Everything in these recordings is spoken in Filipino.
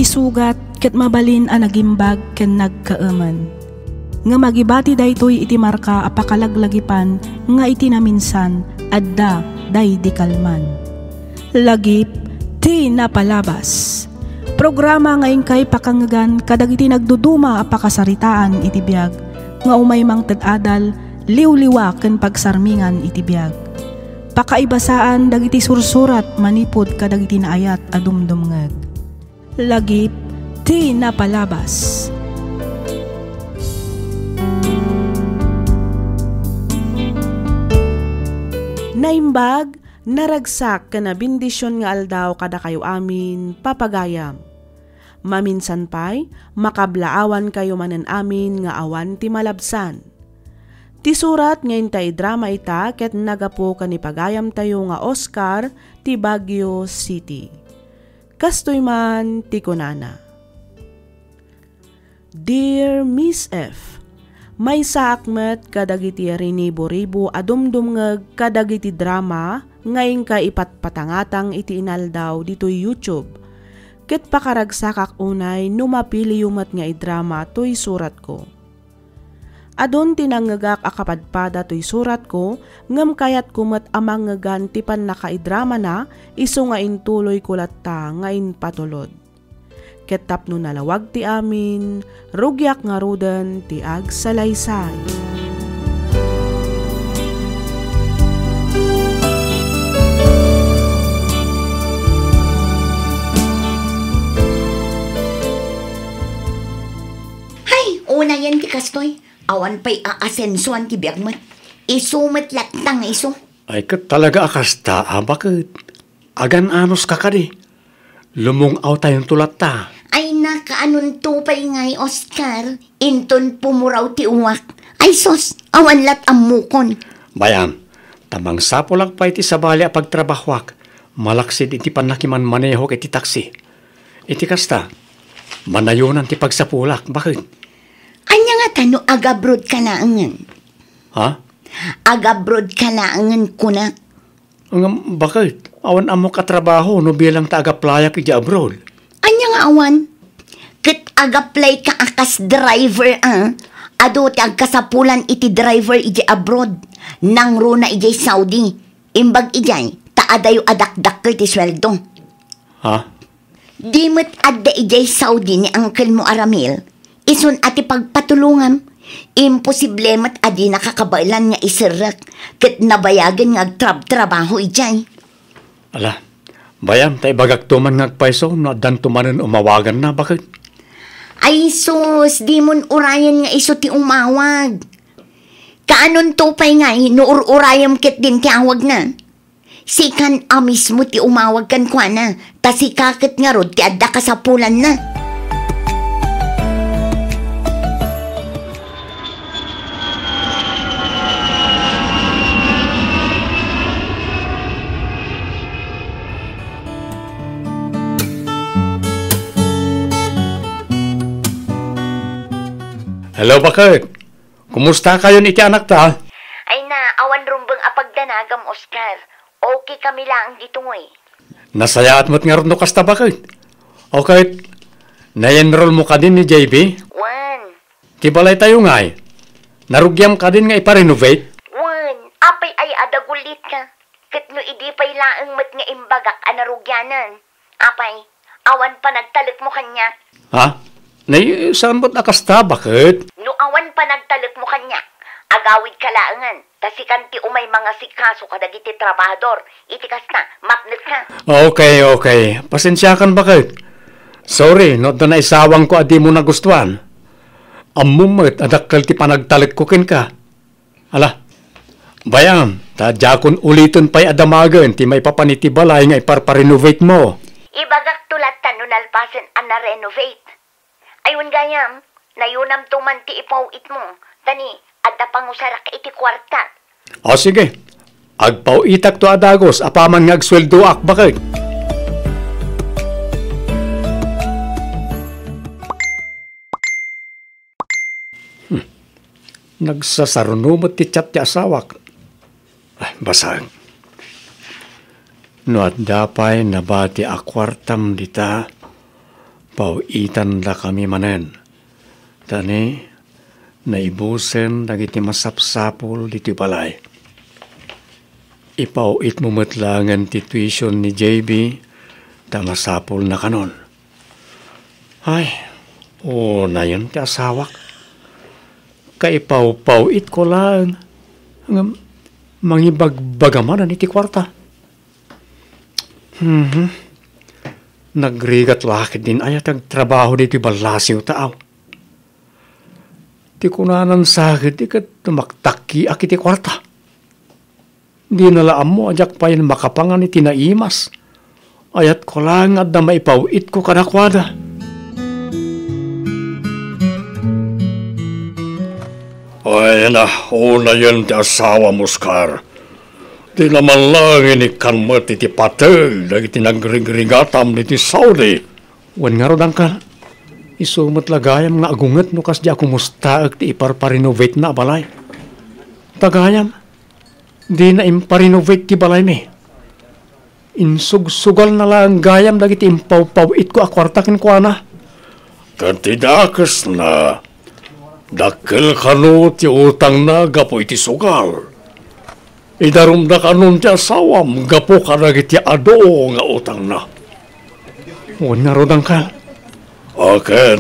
isugat ket mabalin a nagimbag ken nagkaaman. Nga magibati daytoy iti marka a pakalaglagipan nga iti naminsan adda day di kalman. Lagip ti napalabas. Programa ngayon kay pakangagan kadagiti nagduduma a pakasaritaan iti biag nga umaymang ted-adal liwliwa ken pagsarmingan iti biag. Pakaibasaan dagiti sursurat manipod kadagiti naayat a dumdumngeg. Lagip ti napalabas. Naimbag, naragsak ka na bindisyon nga aldaw kada kayo amin, papagayam. Maminsan pa'y, makablaawan kayo manen amin nga awan ti malabsan. Ti surat ngayon tayo drama ita ket nagapo kanipagayam tayo nga Oscar ti Baguio City. Kastoy man ti kunana. Dear Miss F, may saakmet kadagiti rinibo-ribo adumdumngeg kadagiti drama ngayon ka ipatpatangatang iti inaldaw dito YouTube. Ket pakaragsakak unay numapili yumat nga idrama to'y surat ko. Adon tinangagak akapadpada to'y surat ko ngem kayat kumat amang ngagantipan nakaidrama na iso nga intuloy kulatta nga inpatulod. Ket tapno nalawag ti amin, rugyak nga rudan ti agsalaysay. Hay, una yan ti kastoy. Awan pa'y aasensuan ti biag mo. Isumat latang iso. Ay kat talaga akasta, bakit? Agan anos ka kadi. Lumungaw tayong tulat ta. Ay nakaanon tupay ngay, Oscar. Inton pumuraw ti uwak. Ay sos, awan lat amukon. Bayan, tamang sapo lang pa iti sabali a pagtrabahwak. Malaksid iti panakiman manehok iti taksi. Iti kasta, manayunan ti pagsapulak. Bakit? Anya nga tano agabrod ka laangan. Ha? Agabrod ka laangan kuna. Bakit? Awan amo katrabaho no bilang taga-playak iti abroad. Anya nga awan? Ket agaplay ka akas driver Ado ti agkasapulan iti driver iti abroad. Nang runa iti Saudi. Imbag iti taadayo adakdak iti sweldo. Ha? Di mo't adda iti Saudi ni Uncle mo Aramil. Ison ati pagpatulungan. Imposible mat adi nakakabailan nga isirak. Ket nabayagan nga agtrabaho iti. Ala, bayan, tayo bagagtuman ngagpaiso, no dan tumanan umawagan na, bakit? Ay sus, di mon urayan nga iso ti umawag. Kaanon tupay nga, nuururayam ket din ti awag na. Sikan amis mo ti umawag kan kwa na, tasikaket nga rod ti adda kasapulan na. Hello, bakit? Kumusta kayo ni iti anak ta? Ay na, awan rumbang apagdanagam, Oscar. Okay kami lang dito mo eh. Nasayaat mo't nga rin no kasta, bakit? Okay, na-enroll mo ka din ni JB? Wan. Tibalay tayo nga eh. Narugyam ka din nga iparenovate? Wan, apay ay adagulit ka. Kat no idi pa'y laang mat nga imbagak anarugyanan. Apay, awan pa nagtalik mo kanya. Ha? Nay, saan mo't nakasta, bakit? No awan pa nagtalik mo kanya. Agawid ka laangan. Tasikan ti umay mga sikaso kadagiti trabahador. Itikas na, mapnet ka. Okay. Pasensya kan, bakit? Sorry, no na isawang ko adi mo nagustuhan. Amumot, adakal ti panagtalik ko kin ka. Ala, bayan, tadya kun ulitin pa'y adamagan, ti may papaniti balay nga iparparenovate mo. Ibagak tulat tanunalpasan an na-renovate. Ayun gayam, nayunam tuman ti ipawit mo. Tani, adda pangusarak iti kwarta. O sige, agpawitak to adagos, apaman nga agsweldo ak, bakit? Nagsasarunumot ti chat ti asawak. Ay, basag. No at dapay nabati akwartam dita. Pauitan da kami manen. Tani, naibusen dagiti masapsapol dito balay. Ipauit mo matlangan ti tuition ni JB ta masapol na kanon. Ay, na yun ti asawak. Kaipaw-pauit ko lang ang mangibagbagaman iti kwarta. Nagrigat lakit din ayat ang trabaho dito balasiw taaw. Ti kunanan sakit ikat tumaktaki akiti kwarta. Di nalaam mo ajak pa yan makapangan iti naimas. Ayat ko lang at na maipawit ko kadakwada. Ay na, una yan ti asawa mo, Scar. Di naman lang inikan mo iti patel, dagiti nagring-ringatam niti Saudi. Wan nga rodang ka, isumot lagayam nga agunget no kas di ako mustaag ti iparparenovate na balay. Tagayam, di na imparenovate ti balay mi. Insugsugal na lang gayam dagiti impaw-pawit ko akwartakin ko na. Kantidakas na. Dakil kanu ti utang na gapo iti sugal. Idarum da kanun ti asawam gapo karagiti ado nga utang na. Nga rodang ka. Aken,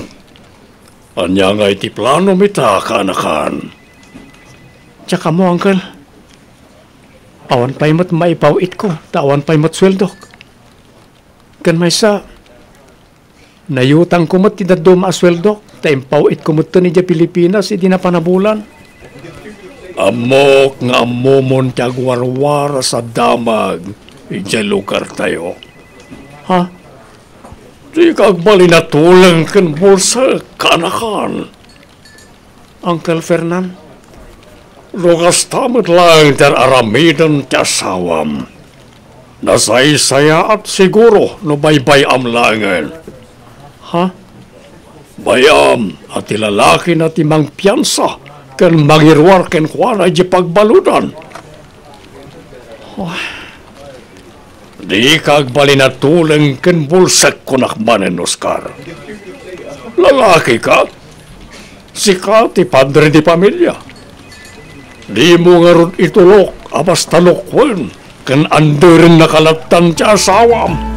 anya nga iti plano mita kanakan. Tsaka mo, Uncle. Awan pa'y mat maipawit ko, tawan pa'y mat sweldok. Kan may sa, nayutang ko mat tidado maasweldok. Taimpawit kumuto ni Pilipinas, hindi na panabulan. Amok nga amomon tiagwarwara sa damag, ija lugar tayo. Ha? Di kagbali na tulang kan bulsa kanakan. Uncle Fernan, lugas tamad lang dar aramidan ti asawam. Nasaysaya at siguro no baybay amlangan. Ha? Bayam at ilalaki na timang piyansa kan magirwar ken kuana di pagbaludan. Di kagbali na tuleng ken bulsak kunakmanen, Oscar. Lalaki ka? Sika ti padre di pamilya. Di mo nga ron itulok abas talokwen ken andurin nakalatan ti asawam.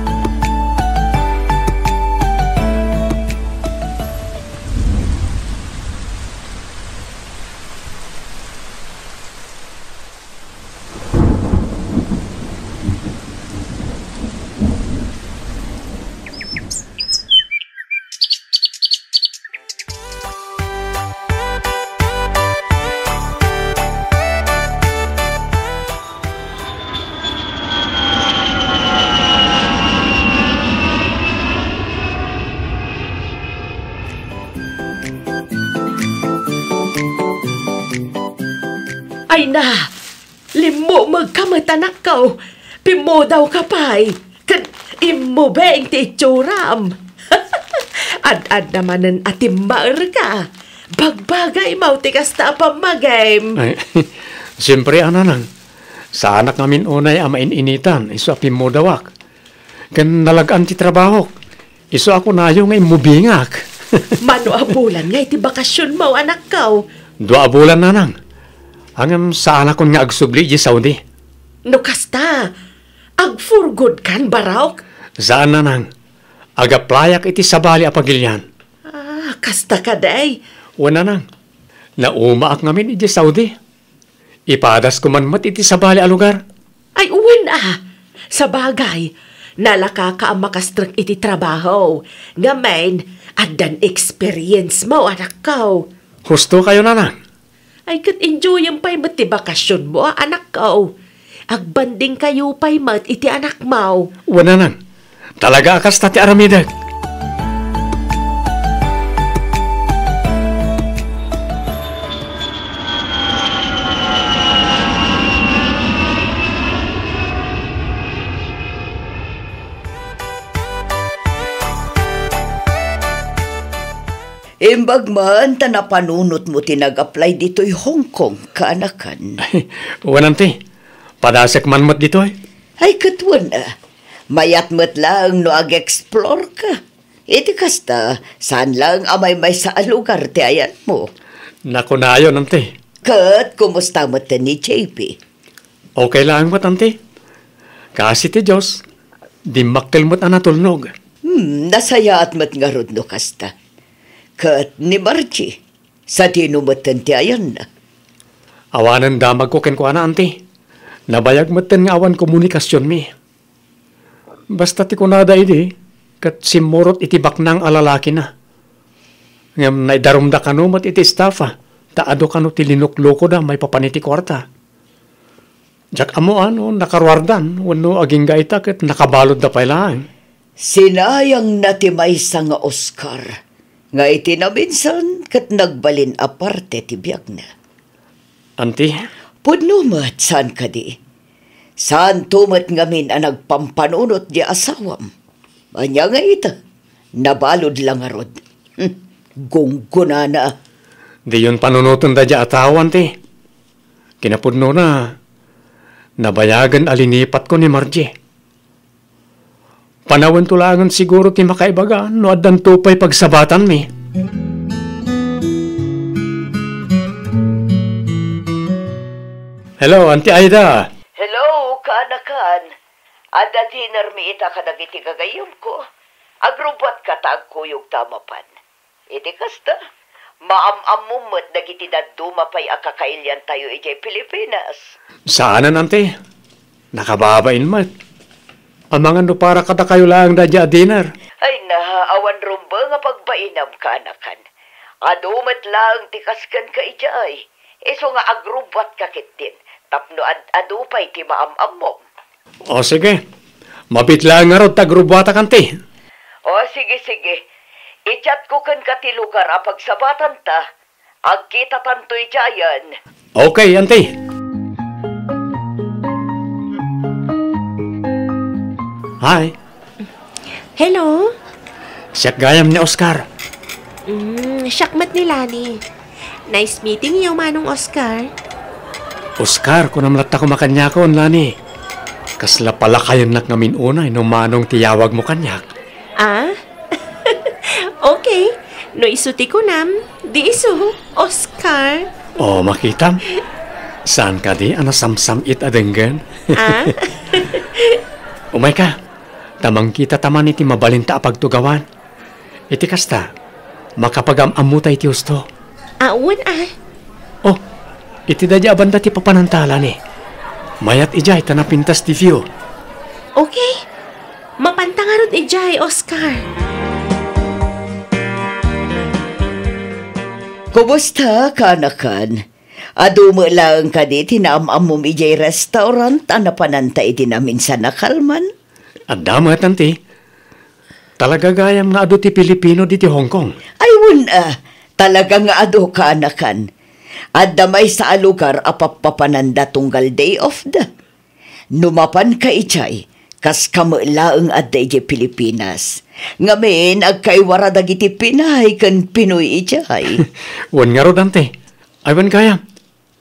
Ay na, limo magkamatanak ka. Pimo daw ka pa'y. Kan imo beng ti ituram. Ad-ad namanan atimbaer ka. Bagbagay mau ti kasta pamagay. Ay, siyempre ananang. Sa anak namin unay amain-initan, iso pimo dawak. Kan nalagaan ti trabaho. Iso ako nayo ngay mubingak. Mano abulan nga iti bakasyon mo anak ka. 2 bulan nanang. Hanggang sa anak ko nga agsubli di Saudi. No kasta, agfurgod kan barawk? Saan nanang? Agaplayak iti sabali apagilyan. Kasta ka day. Wala nang. Naumaak ngamin iti Saudi. Ipadas ko man mat iti sabali a lugar. Ay uwan sa bagay, nalaka ka ang makastrak iti trabaho. Ngamen, adan experience mo anak ka. Husto kayo nanang. Ay kat enjoy ang pa'y mat ti bakasyon mo, anak ko. Agbanding kayo pa'y mat iti anak mo. Wala nang. Talaga akas tati aramidag. Imbag man, tanapanunot mo tinag-apply dito'y Hong Kong, kaanakan. Ay, wanante. Padasak man mat dito eh. Ay, katwan mayat mat lang no ag-explore ka. Iti kasta, saan lang amay may sa lugar ti ayan mo? Naku na yun, ante. Kat, kumusta mo ni JP? Okay lang mo, ante. Kasi ti Diyos, di makkel mo't anatulnog. Nasaya at mat nga rod no kasta. Kat ni Margie, sa tinumatan ti ayan na. Awanan damag ko ken ko ana, ante. Nabayag mo't nga awan komunikasyon mi. Basta ti kunada idi, kat simurot iti baknang alalaki na. Ngam naidarumda kano mat iti staffa, taado kano ti linukloko da may papaniti kwarta. Jak amo nakarwardan, wano aging gaita kat nakabalod da pa lang. Sinayang na ti maysa nga Oscar. Nga iti na minsan kat nagbalin aparte ti biyak na. Ante, Pudno mat saan ka di? Saan tumat ngamin ang nagpampanunot di asawam? Anya nga ita, nabalod lang arod. Gungguna na. di yun panunutan da di atawan, ante. Kinapudno na, nabayagan alinipat ko ni Margie. Panawan tulangan siguro ti makaibaga no addan tupay pagsabatan mi. Hello, Auntie Aida. Hello, kanakan. Ada dinner mi ita ka nagiti kagayom ko. Agrubat ka tagkuyog tamapan. Iti kasta, maam-amumot nagiti dadumapay akakailyan tayo ijay Pilipinas. Saanan, Auntie? Nakababain mat. Amangan no para kada kayo lang da dya dinner. Ay nahaawan rumba nga pagbainam kanakan. Adumat lang tikaskan ka ijay. Iso nga agrubat kakit din. Tapno adupay ti maam-am mo. O sige, mabit lang nga ro tagrubata kanti. O sige. I-chat ko kan ka ti lugar apag sabatan ta. Agkita tantoy jayan. Okay, Auntie. Hi, Hello? siyak gayam ni Oscar. Syakmat ni Lani. Nice meeting you, Manong Oscar. Oscar, kung namlat ako makanyakon, Lani. Kasla pala kayon nak ngamin unay no manong tiyawag mo kanyak. Ah? Okay. No isuti ko nam. Di iso, Oscar. O, makitam. Saan ka di? Ano samsam it adenggan? Ah? Umay ka. Tamang kita taman iti mabalinta apagtugawan. Iti kasta, makapag-amamutay ti husto. Awan Oh, iti dadya abanda ti papanantala ni. Mayat ijay tanapintas ti view. Okay. Mapantangarod ijay, Oscar. Kumusta kanakan? Adumo lang ka di tinaamamum ijay restaurant anapananta iti namin sa nakalman. At damat, Auntie. Talaga gayam nga ado ti Pilipino di ti Hong Kong. Ay talaga nga ado kanakan. At damay sa alugar apapapananda tunggal day of the. Numapan ka ichay, kas kamulaang at ijay Pilipinas. Ngamin, agkaywara dagiti Pinay kan Pinoy ichay. Wan nga ro, Auntie. Aywan gayam.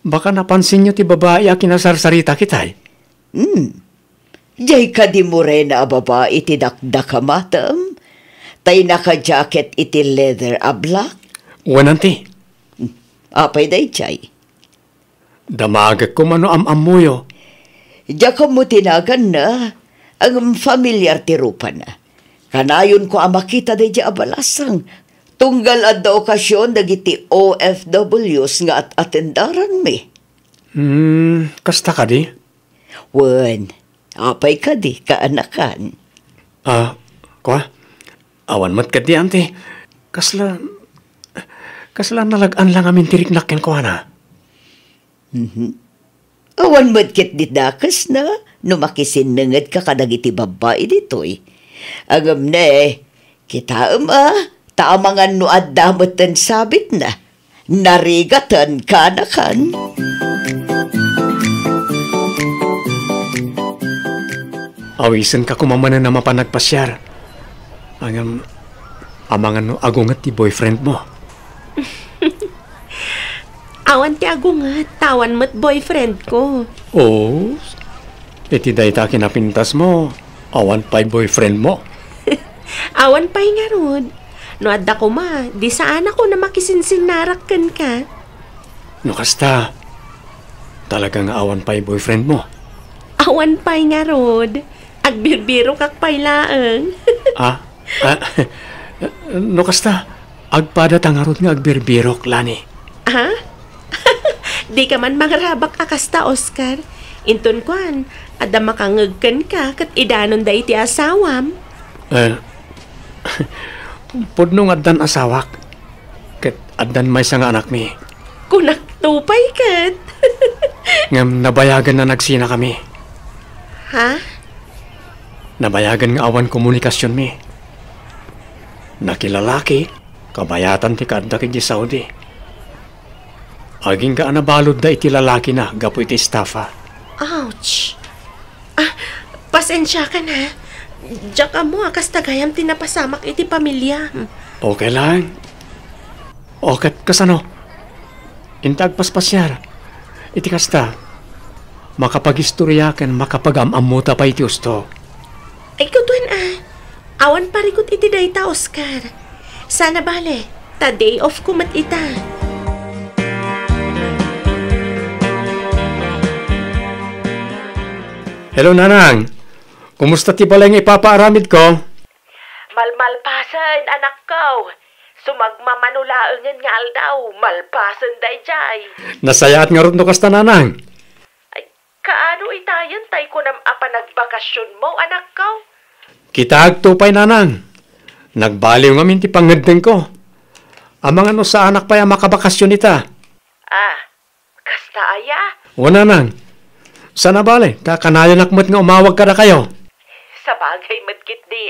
Baka napansin nyo ti babae a kinasarsarita kitay. Jay ka di mo rin na babae iti dakdaka matam. Tay naka-jacket iti leather a black. Wan, Auntie. Apay day chay. Damagak ko mano am-amuyo. Diya ka mo tinagan na. Ang familiar ti rupa na. Kanayon ko ang makita day diya abalasang. Tunggal adda okasyon dagiti OFWs nga at atendaran mi. Kasta ka di? Wen, apay ka di kaanakan. Kwa? Awan mat ka di, Auntie. Kasla nalagaan lang amin tiriknakin ko, ana. Awan madkit di dakas na, numakisinangad ka kadagiti babae ditoy. Agam na kita taamangan no addamutan sabit na, narigatan kanakan. Awisan ka kumamana na mapanagpasyar. Amangan no agungat ti boyfriend mo. Awan ti agungat, tawan mo't boyfriend ko. Oh, iti day ta kinapintas mo. Awan pa'y boyfriend mo. Awan pa'y nga rod. No adda ko ma, di saan ako na makisinsinarakan ka. No kasta, talagang awan pa yung boyfriend mo. Awan pa'y nga rod. Agbirbiro kak pa'y laang. Ah, no kasta, agpada tangarot nga agbirbirok, Lani. Ha? Di ka man mangrabak akasta, Oscar. Inton kwan, adda makangagkan ka kat idanon da iti asawam. Pudno nga adan asawak. Kat adan may nga anak mi. Kunak tupay kat. Ngam nabayagan na nagsina kami. Ha? Nabayagan nga awan komunikasyon mi. Nakilalaki, kabayatan ti kadda kiti Saudi. Aging ka anabalod da iti lalaki na, gapo iti staffa. Ouch! Pasensya ka na. Diyak mo, akas tagayam tinapasamak iti pamilya. Okay lang. Okay, kasano? Intag paspasyar. Iti kasta. Makapag-istoryakan, makapag-amamuta pa iti usto. Ay, kutuan Awan parikot iti dayta, Oscar. Sana bale, ta day off ko mat ita. Hello, Nanang. Kumusta ti pala yung ipapaaramid ko? Malmalpasan, anak ko. Sumagmamanulaangan nga aldaw, malpasan dayjay. Nasayaat nga rin no kasta, Nanang. Ay, kaano itayan tay ko nam apanagbakasyon mo, anak ko? Kita agtupay, Nanang. Nagbaliw nga minti pangagdeng ko. Amang ano sa anak pa yung makabakasyon ita. Kasta aya? O, Nanang. Sana bale, kakanayan akmat nga umawag ka na kayo. Sa bagay madkit di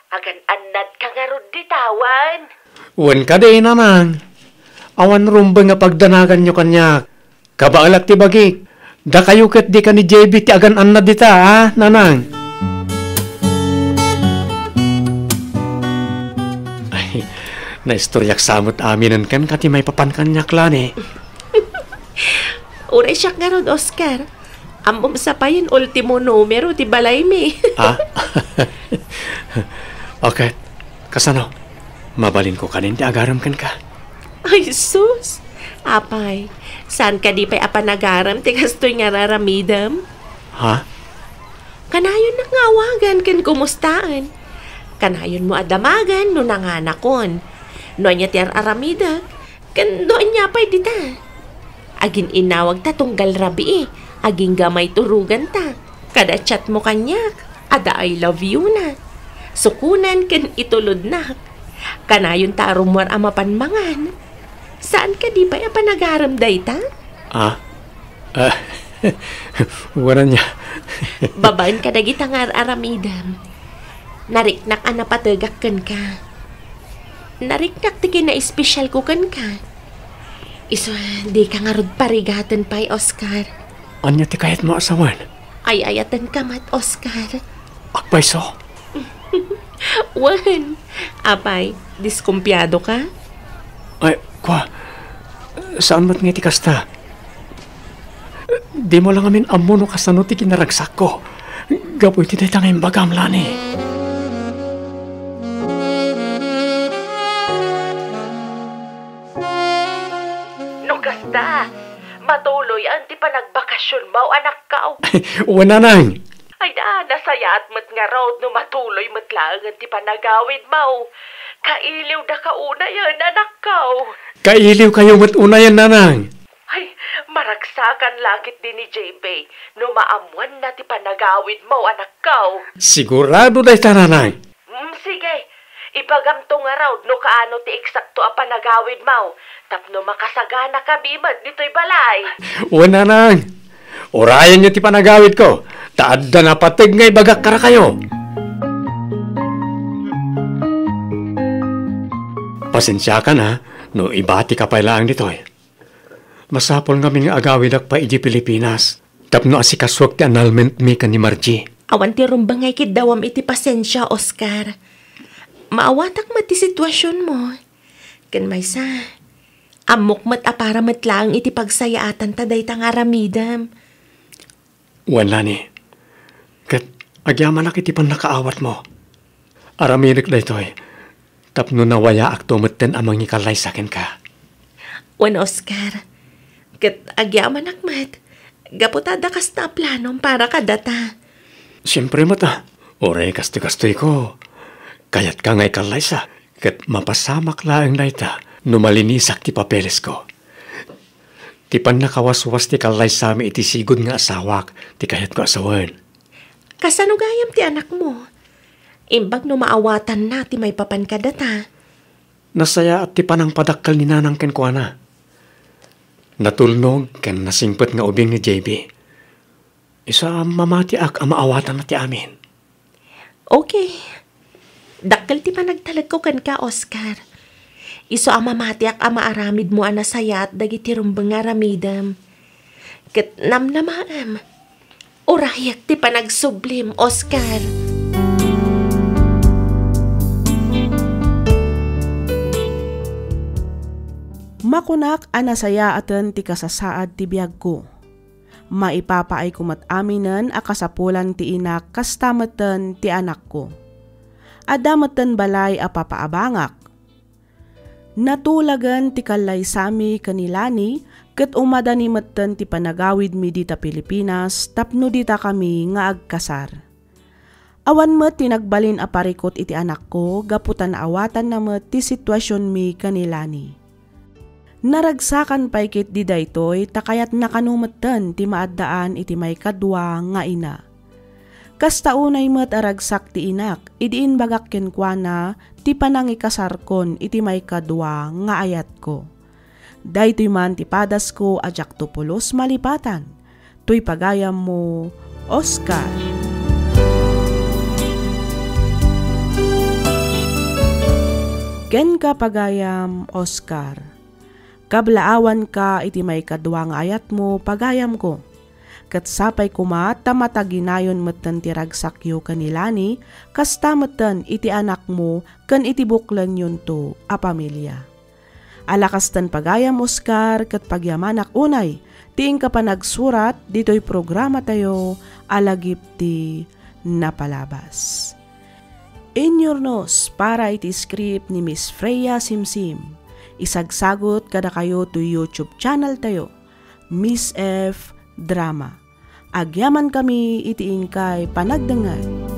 Agan anad ka nga rod di tawan. Uwan ka di, Nanang. Awan rumba nga pagdanagan nyo kanya. Kabaalat ti bagi. Da kayo kat di ka ni JB ti agan anad dita, ha, Nanang? Ay, naistoryak samot aminan kan kati may papankanyak lan eh. Uray siya nga rod, Oscar. Amom sa pa yun, ultimo numero, ti balay mi. Okay, kasano? Mabalin ko kanin, ti agaram kan ka. Ay, sus! Apay, saan ka di pa'y apanagaram, ti kastoy nga raramidam? Ha? Kanayon na ngawagan, kan kumustaan. Kanayon mo adamagan, no nanganakon. No niya ti aramidag, kan doon niya pa'y dita. Agin inawag ta tunggal rabi aging gamay turugan ta. Kada chat mo kanyak, ada I love you na. Sukunan kan itulod na. Kanayon ta rumor amapanmangan. Saan ka di ba panagaram day ta? Wala niya. Babaan ka dagita nga aramidam. Nariknak ana patagak kan ka. Nariknak ti na espesyal ko kan ka. Iso, di ka nga rod parigatan pa'y, Oscar. Anya ti kayat mo asawan? Ay ayatan ka mat, Oscar. Akpay so? Wan. Apay, diskumpiyado ka? Ay, kwa. Saan mat nga ti kasta? Di mo lang amin amuno kasano ti kinaragsak ko. Gapoy ti detang imbagam lani. Matuloy ang ti panagbakasyon mo, anak ka. Wala nang. Ay nasayat mat nga road no matuloy mat lang ang ti panagawid mo. Kailiw da ka una yan, anak ka. Kailiw kayo mat una yan, Nanang. Ay, maragsakan langit din ni JB no maamuan na ti panagawid mo, anak ka. Sigurado dahi ta, Nanang. Sige. Ibagam to nga raw, no kaano ti eksakto a panagawid mo. Tapno makasagana ka bimat dito'y balay. Wala nang. Orayan niyo ti panagawid ko. Taadda na patig ngay bagak kara kayo. Pasensya ka na, no ibati ka pa lang dito'y. Masapol nga nga agawid ak pa iji Pilipinas. Tapno asikaswag ti annulment mi ka ni Margie. Awan ti rumbangay kid dawam iti pasensya, Oscar. Maawatak mati sitwasyon mo. Kan may sa, amok mat apara mat lang iti pagsayaatan taday tang aramidam. Wala ni. Kat agyaman na kiti pan nakaawat mo. Aramirik da ito'y. Tapno nawaya ak tumuten amang ikalay sa akin ka. Wan Oscar, kat agyaman akmat, gaputada kas na planom para kadata. Siyempre mo ta. Oray kastoy-kastoy ko. Kayat ka nga ikalay sa. Kat mapasamak laang na ita. Numalinisak ti papeles ko. Ti pan nakawaswas ti kalay sa amin iti sigod nga asawak. Ti kayat ko asawan. Kasano gayam ti anak mo? Imbag no maawatan na ti may papan kadata. Nasaya at ti panang padakkel ni nanang ken ko na. Natulnog ken nasingpet nga ubing ni JB. Isa mamati ak amaawatan na ti amin. Okay. Dakkel ti panagtalag ko kan ka, Oscar. Iso amamati ak amaaramid mo anasayat dagiti rumbeng nga ramidam. Ket namnamaam. Urayak ti panagsublim, Oscar. Makunak anasaya aten ti kasasaad ti biyag ko. Maipapaay kumat aminan akasapulan ti inak kastameten ti anak ko. Adameten balay a papaabangak. Natulagan ti kalay sami kanilani ket umadani metten ti panagawid mi dita Pilipinas tapno dita kami nga agkasar. Awan met tinagbalin a parikot iti anak ko gaputan awatan na met ti sitwasyon mi kanilani. Naragsakan pa ikit di daytoy takayat nakanumetten ti maaddaan iti may kadwa nga ina. Kasta unay met aragsak ti inak, idiin bagak kenkwana ti panangikasarkon iti may kadwa nga ayat ko. Daytoy man ti padas ko ajak tupulos malipatan. Tuy pagayam mo, Oscar. Ken ka pagayam, Oscar. Kablaawan ka iti may kadwa nga ayat mo pagayam ko. Kat sapay kuma tamataginayon metten ti ragsakyo kanilani kasta metten iti anak mo ken iti buklan yun to a pamilya. Alakastan pagayam, Oscar, kat pagyamanak unay tiing ka pa nagsurat dito'y programa tayo alagip ti napalabas. Inyornos para iti script ni Miss Freya Simsim. Isagsagot kada kayo to YouTube channel tayo, Miss F Drama. Agyaman kami itiing kay panagdangay.